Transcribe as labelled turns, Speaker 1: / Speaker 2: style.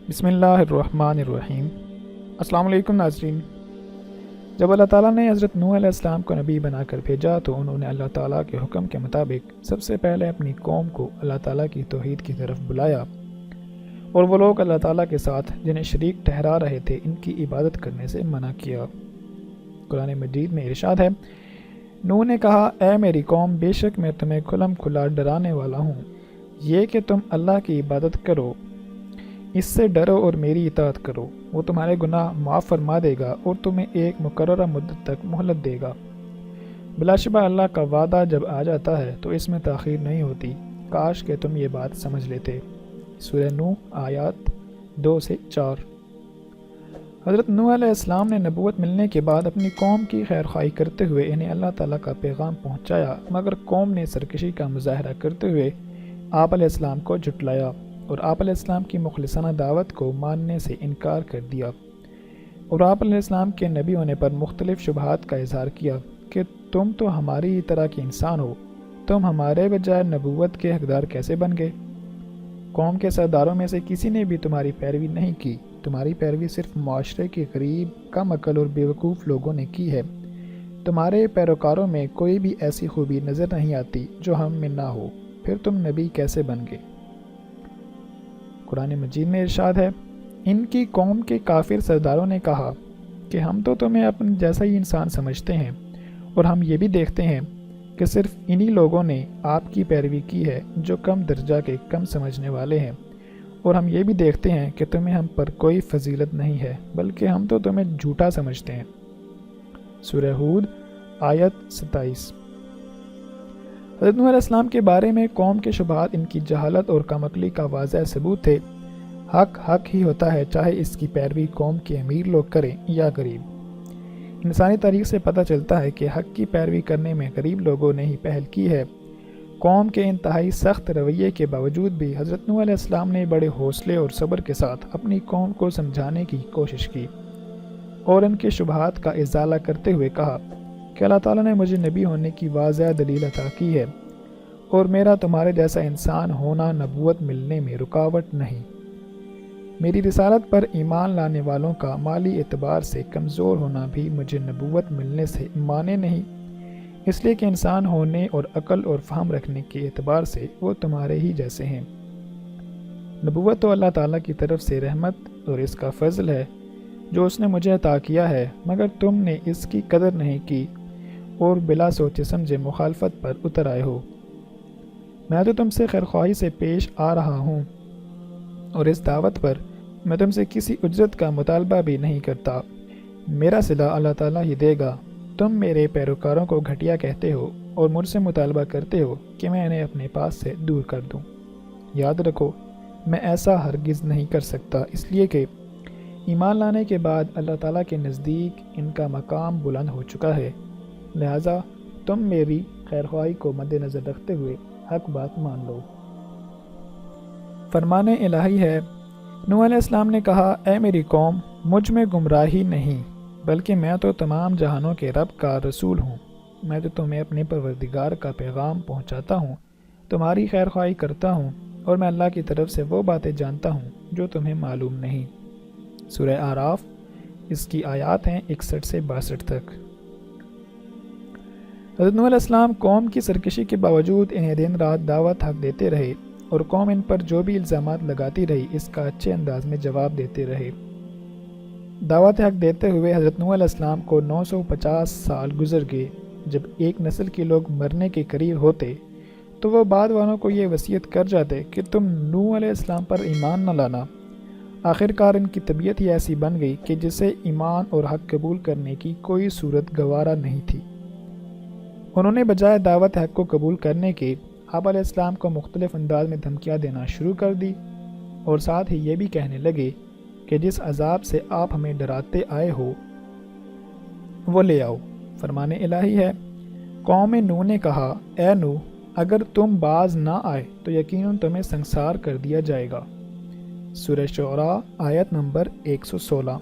Speaker 1: بسم اللہ الرحمن الرحیم۔ السلام علیکم ناظرین۔ جب اللہ تعالیٰ نے حضرت نوح علیہ السلام کو نبی بنا کر بھیجا تو انہوں نے اللہ تعالیٰ کے حکم کے مطابق سب سے پہلے اپنی قوم کو اللہ تعالیٰ کی توحید کی طرف بلایا، اور وہ لوگ اللہ تعالیٰ کے ساتھ جنہیں شریک ٹھہرا رہے تھے ان کی عبادت کرنے سے منع کیا۔ قرآن مجید میں ارشاد ہے، نوح نے کہا، اے میری قوم، بے شک میں تمہیں کھلم کھلا ڈرانے والا ہوں، یہ کہ تم اللہ کی عبادت کرو، اس سے ڈرو اور میری اطاعت کرو، وہ تمہارے گناہ معاف فرما دے گا اور تمہیں ایک مقررہ مدت تک مہلت دے گا۔ بلا شبہ اللہ کا وعدہ جب آ جاتا ہے تو اس میں تاخیر نہیں ہوتی، کاش کہ تم یہ بات سمجھ لیتے۔ سورہ نوح آیات 2 سے 4۔ حضرت نوح علیہ السلام نے نبوت ملنے کے بعد اپنی قوم کی خیرخواہی کرتے ہوئے انہیں اللہ تعالیٰ کا پیغام پہنچایا، مگر قوم نے سرکشی کا مظاہرہ کرتے ہوئے آپ علیہ السلام کو جھٹلایا اور آپ علیہ السلام کی مخلصانہ دعوت کو ماننے سے انکار کر دیا، اور آپ علیہ السلام کے نبی ہونے پر مختلف شبہات کا اظہار کیا کہ تم تو ہماری طرح کے انسان ہو، تم ہمارے بجائے نبوت کے حقدار کیسے بن گئے؟ قوم کے سرداروں میں سے کسی نے بھی تمہاری پیروی نہیں کی، تمہاری پیروی صرف معاشرے کے غریب، کم عقل اور بیوقوف لوگوں نے کی ہے، تمہارے پیروکاروں میں کوئی بھی ایسی خوبی نظر نہیں آتی جو ہم میں نہ ہو، پھر تم نبی کیسے بن گئے؟ قرآن مجید میں ارشاد ہے، ان کی قوم کے کافر سرداروں نے کہا کہ ہم تو تمہیں اپنے جیسا ہی انسان سمجھتے ہیں، اور ہم یہ بھی دیکھتے ہیں کہ صرف انہی لوگوں نے آپ کی پیروی کی ہے جو کم درجہ کے کم سمجھنے والے ہیں، اور ہم یہ بھی دیکھتے ہیں کہ تمہیں ہم پر کوئی فضیلت نہیں ہے، بلکہ ہم تو تمہیں جھوٹا سمجھتے ہیں۔ سورہ ہود آیت 27۔ حضرت نوح علیہ السلام کے بارے میں قوم کے شبہات ان کی جہالت اور کم عقلی کا واضح ثبوت تھے۔ حق حق ہی ہوتا ہے، چاہے اس کی پیروی قوم کے امیر لوگ کریں یا غریب۔ انسانی تاریخ سے پتہ چلتا ہے کہ حق کی پیروی کرنے میں غریب لوگوں نے ہی پہل کی ہے۔ قوم کے انتہائی سخت رویے کے باوجود بھی حضرت نوح علیہ السلام نے بڑے حوصلے اور صبر کے ساتھ اپنی قوم کو سمجھانے کی کوشش کی اور ان کے شبہات کا ازالہ کرتے ہوئے کہا کہ اللہ تعالیٰ نے مجھے نبی ہونے کی واضح دلیل عطا کی ہے، اور میرا تمہارے جیسا انسان ہونا نبوت ملنے میں رکاوٹ نہیں۔ میری رسالت پر ایمان لانے والوں کا مالی اعتبار سے کمزور ہونا بھی مجھے نبوت ملنے سے مانے نہیں، اس لیے کہ انسان ہونے اور عقل اور فہم رکھنے کے اعتبار سے وہ تمہارے ہی جیسے ہیں۔ نبوت تو اللہ تعالیٰ کی طرف سے رحمت اور اس کا فضل ہے جو اس نے مجھے عطا کیا ہے، مگر تم نے اس کی قدر نہیں کی اور بلا سوچے سمجھے مخالفت پر اتر آئے ہو۔ میں تو تم سے خیرخواہی سے پیش آ رہا ہوں، اور اس دعوت پر میں تم سے کسی اجرت کا مطالبہ بھی نہیں کرتا، میرا صلہ اللہ تعالیٰ ہی دے گا۔ تم میرے پیروکاروں کو گھٹیا کہتے ہو اور مجھ سے مطالبہ کرتے ہو کہ میں انہیں اپنے پاس سے دور کر دوں۔ یاد رکھو، میں ایسا ہرگز نہیں کر سکتا، اس لیے کہ ایمان لانے کے بعد اللہ تعالیٰ کے نزدیک ان کا مقام بلند ہو چکا ہے، لہٰذا تم میری خیرخواہی کو مد نظر رکھتے ہوئے حق بات مان لو۔ فرمان الہی ہے، نوح علیہ السلام نے کہا، اے میری قوم، مجھ میں گمراہی نہیں، بلکہ میں تو تمام جہانوں کے رب کا رسول ہوں۔ میں تو تمہیں اپنے پروردگار کا پیغام پہنچاتا ہوں، تمہاری خیرخواہی کرتا ہوں، اور میں اللہ کی طرف سے وہ باتیں جانتا ہوں جو تمہیں معلوم نہیں۔ سورہ اعراف، اس کی آیات ہیں 61 سے 62 تک۔ حضرت نوح علیہ السلام قوم کی سرکشی کے باوجود انہیں دن رات دعوت حق دیتے رہے، اور قوم ان پر جو بھی الزامات لگاتی رہی اس کا اچھے انداز میں جواب دیتے رہے۔ دعوت حق دیتے ہوئے حضرت نوح علیہ السلام کو 950 سال گزر گئے۔ جب ایک نسل کے لوگ مرنے کے قریب ہوتے تو وہ بعد والوں کو یہ وصیت کر جاتے کہ تم نوح علیہ السلام پر ایمان نہ لانا۔ آخر کار ان کی طبیعت ہی ایسی بن گئی کہ جسے ایمان اور حق قبول کرنے کی کوئی صورت گوارا نہیں تھی۔ انہوں نے بجائے دعوت حق کو قبول کرنے کے آپ علیہ السلام کو مختلف انداز میں دھمکیاں دینا شروع کر دی، اور ساتھ ہی یہ بھی کہنے لگے کہ جس عذاب سے آپ ہمیں ڈراتے آئے ہو وہ لے آؤ۔ فرمان الہی ہے، قوم نوح نے کہا، اے نوح، اگر تم باز نہ آئے تو یقیناً تمہیں سنسار کر دیا جائے گا۔ سورہ شعراء آیت نمبر 116۔